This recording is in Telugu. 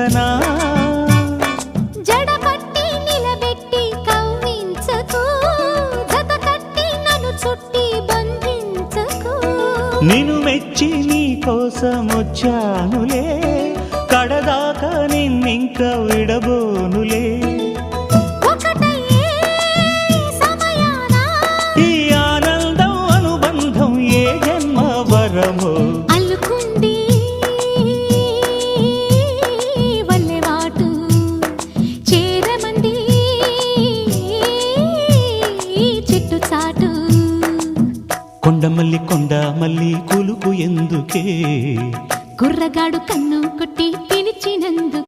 ఉండనా జడపట్టి నిలబెట్టి కవ్వించకు జత కట్టి నన్ను చుట్టి బంధించకు నిన్ను మెచ్చి నీ కోసం వచ్చానులే కడదాకా నిన్నింక విడబోనులే ఒకటయ్యే సమయాన ఈ ఆనందం అనుబంధం ఏ జన్మ వరమో అల్లుకుంది వల్లెవాటు చేరమంది చెట్టు చాటు కొండ మల్లి కులుకు ఎందుకే కుర్రగాడు కన్ను కొట్టి పిలిచినందు